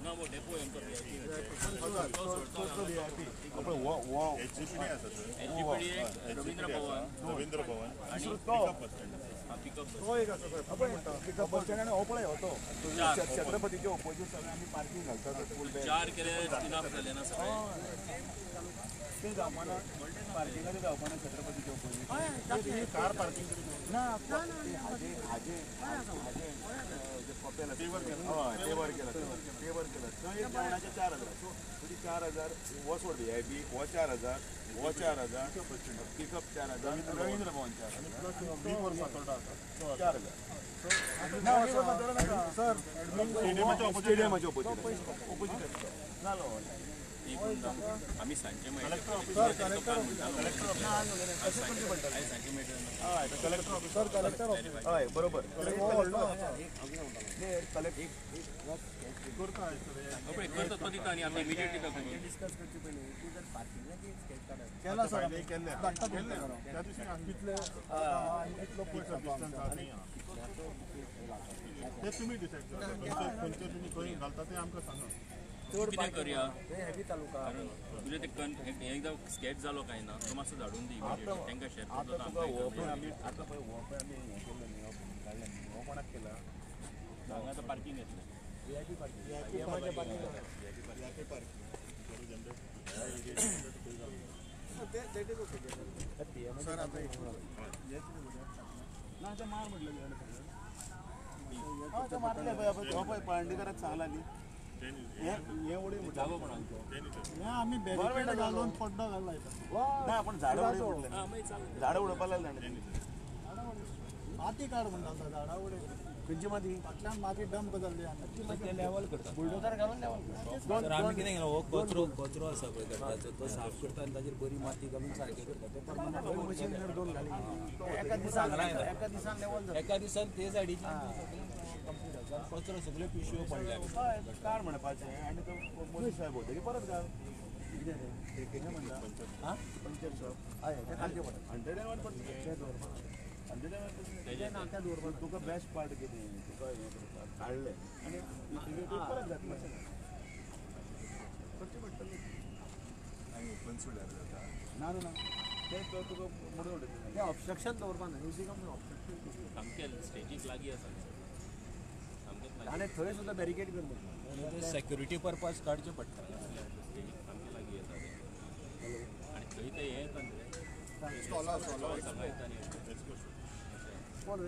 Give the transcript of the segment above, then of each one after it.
ना वो depot anchor Ravindra भवन आणि पिकअप बस स्टँड आणि हो पळय होतो छत्रपतीचे ऑपोजिट सगळे आम्ही पार्किंग घालतात 4 केले इनाफ झाले ना सगळे ते जावपाना पार्किंगाचे जावपाना छत्रपतीचे ऑपोजिट कार पार्किंग ना हाजे जे कॉपेला ते वर केलं ते वर केलं थंय जेवणाचे 4000 सो 4000 हो सोड VIP हो 4000 हो 4000 पिकअप 4000 रवींद्र भवन 4000 आणि प्लस बी वर सातोडा 4000 सर स्टेडियमाच्या ऑपोजिट झालो आम्ही सांचे कलेक्टर हय बरोबर इमिडिएटली डिस्कस करचे पहिले तू जर पार्किंगाची स्केच केला सर केले त्या दिवशी कितले ते तुम्ही डिसाईड करा खंयचे तुम्ही खंय घालता ते आमकां सांगा कितें करूया हेवी तालुका तुझे ते एकदा स्केच जालो काय ना तो मातसो धाडून दी तांकां शेअर आमी आतां पळय हो पळय आमी हे केलं न्ही काडलें न्ही हो कोणाक केला हांगा आतां पार्किंग येतलें VIP पार्किंग सर आता ना ते मार म्हटलं मारले पळय पाळंडेकराक सांगला न्ही हे उडी जागो पण आम्ही बॅरिकेड घालून पड्डो घालला ना आपण झाडं उडोवपा लागले माती काढ म्हणटा झाडा उडे खंयची माती फाटल्यान माती डंप जाल्ली ते लेवल करता बुलडोजर घालून लेवल करता आमी कितें केलो हो कचरो आसा पळय गटाराचो तो साफ करता आनी ताजेर बरी माती घालून सारकें करता तो मशीन दोन घाली एका दिसान ते सायडीची कचरो सगळे पिशव्यो पडल्या काढ म्हणपाचें आनी तो मोदी साहेब होते की परत घाल कितें म्हणटा पंचर शॉप हय ते खालचे पडटा 101 पडटा तुका बेस्ट पार्ट कितें तुका हें करता काडलें आनी परत घातलें करचें पडटलें आनी ओपन सुल्यार जाता ना ते तुका मोडून उडयता तें ऑब्स्ट्रक्शन दवरपा ना म्युझिकम ऑब्स्ट्रक्शन सामकें स्टेजीक लागीं आसा आनी थंय सुद्दां बॅरिकेड करता सेक्युरिटी पर्पज काडचें पडटा सामकें लागीं येता आनी थंय ते हें येता न्ही स्टॉला सगळें येता न्ही कोण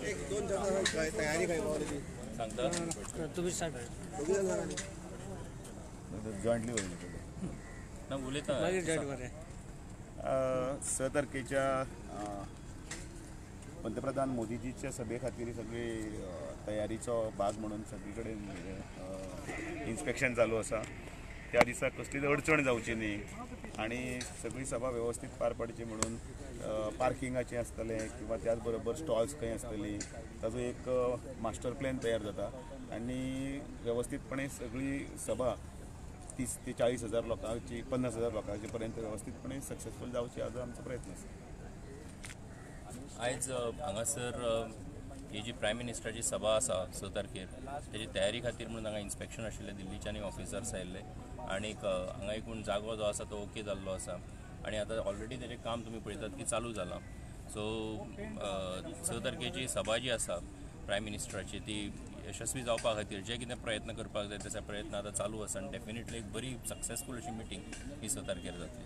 एक दोन तयारी काय सांगता तुम्ही स्टार्ट जॉईंटली ना उलयता 6 तारखेच्या पंतप्रधान मोदीजीच्या सभे खातीर सगळी तयारीचो भाग म्हणून सगळी कडेन इन्स्पेक्शन चालू आसा त्या दिसा कसलीच अडचण जावची न्ही आनी सगळी सभा वेवस्थीत पार पडची म्हणून पार्किंगाचें आसतलें किंवा त्याच बरोबर स्टॉल्स खंय आसतलीं ताजो एक मास्टर प्लॅन तयार जाता आनी वेवस्थीतपणे सगळी सभा 30 ते 40,000 लोकांची 50,000 लोकांचे पर्यंत वेवस्थीतपणे सक्सेसफूल जावची हाजो आमचो प्रयत्न आसा आयज हांगासर ही जी प्रायम मिनिस्टराची सभा आसा 6 तारखेर तेजी तयारी खातीर म्हणून हांगा इन्स्पेक्शन आशिल्लें दिल्लीच्यान ऑफिसर्स आयिल्ले आनीक हांगा एकूण जागो जो आसा तो ओके जाल्लो आसा आनी आतां ऑलरेडी तेजें काम तुमी पळयतात की चालू जालां सो 6 तारखेची सभा जी आसा प्रायम मिनिस्टराची ती यशस्वी जावपा खातीर जे कितें प्रयत्न करपाक जाय तशे प्रयत्न आतां चालू आसा आनी डेफिनेटली एक बरी सक्सेसफूल अशी मिटींग ही 6 तारखेर जातली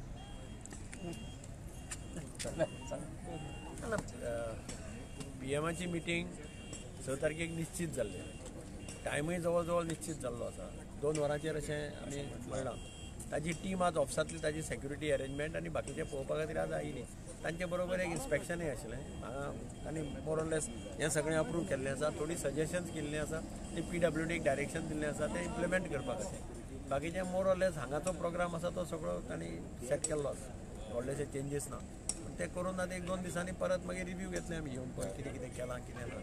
PMची मिटींग 6 तारखेक निश्चित जाल्ली टायमूय जवळ जवळ निश्चित जाल्लो आसा 2 वरांचेर अशें आमी म्हणलां ताजी टीम आज ऑफिसांतली ताजी सेक्युरिटी अरेंजमेंट आनी बाकीचे पळोवपा खातीर आज आयिल्ली तांचे बरोबर एक इन्स्पेक्शनूय आशिल्लें हांगा तांणी मोरलेस हें सगळें अप्रूव केल्लें आसा थोडी सजेशन्स केल्लीं आसा ती PWDक डायरेक्शन दिल्लें आसा तें इम्प्लिमेंट करपा खातीर बाकीचे मोरलेस हांगाचो प्रोग्राम आसा तो सगळो तांणी सेट केल्लो आसा व्हडलेशे चेंजीस ना ते करून आतां 1-2 दिसांनी परत मागीर रिव्यू घेतले आमी येवन पळय कितें कितें केलां कितें ना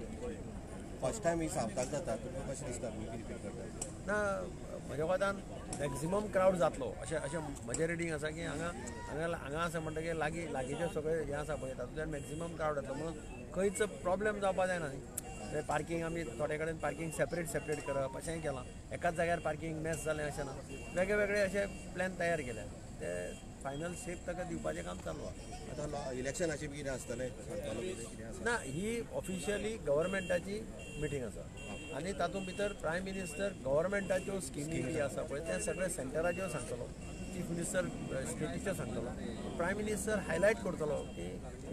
फर्स्ट टायम ही सावथाक जाता तुमकां कशें दिसता तुमी कितें फील करता ना म्हज्या कोतान मॅक्झिमम क्रावड जातलो अशें म्हजें रिडींग आसा की हांगा आसा म्हणटकीर लागींचे सगळे हें आसा पळय तातूंतल्यान मॅक्झिमम क्रावड जातलो म्हणून खंयच प्रॉब्लेम जावपाक जायना न्ही पार्किंग आमी थोडे कडेन पार्किंग सेपरेट करप अशेंय केलां एकाच जाग्यार पार्किंग मॅस जालें अशें ना वेगळे अशे प्लॅन तयार केल्या ते फायनल शेप ताका दिवपाचें काम चालू आसा आतां इलेक्शनाचें कितें आसतलें सांगपाक कितें आसा ना ही ऑफिशियली गव्हर्मेंटाची मिटींग आसा आनी तातूंत भितर प्रायम मिनिस्टर गव्हर्मेंटाच्यो स्किमी जी आसा पळय ते सगळे सेंटराच्यो सांगतलो चीफ मिनिस्टर स्टेटीच्यो सांगतलो प्रायम मिनिस्टर हायलायट करतलो की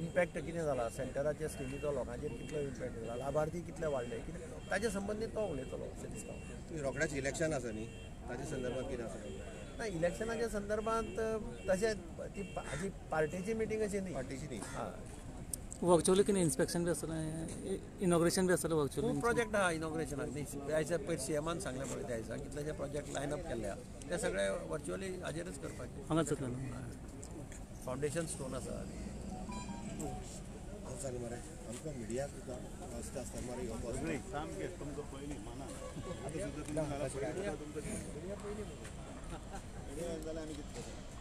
इम्पॅक्ट कितें जाला सेंटराच्या स्किमीचो लोकांचेर कितलो इम्पॅक्ट जाला लाभार्थी कितले वाडले कितें ताचे संबंदीत तो उलयतलो अशें दिसता रोखडेंच इलेक्शन आसा न्ही ताच्या संदर्भात कितें आसा ना इलेक्शनाच्या संदर्भांत तशें ती हाजी पार्टीची मिटींग अशी न्ही पार्टीची न्ही हां वर्चुअली कितें इन्स्पेक्शन बी आसतलें इनॉग्रेशन बी आसतलें वर्चुअली खूब प्रोजेक्ट आहा इनॉग्रेशनाक न्ही आयज पयर सीएमान सांगलें पळय त्या दिसा कितलेशे प्रोजेक्ट लायन अप केल्ले आहा ते सगळे वर्चुअली हाजेरच करपाचे हांगाच जातलें न्हू? फावंडेशन स्टोन आसा हांव सांग मरे आमकां मिडियाक सुद्दां फस्ट आसता मरे येवपाक सगळी सामकें तुमकां पयलीं माना आतां सुद्दां तुमी जाल्यार पयलीं तुमकां जाल्यार आमी कितें करता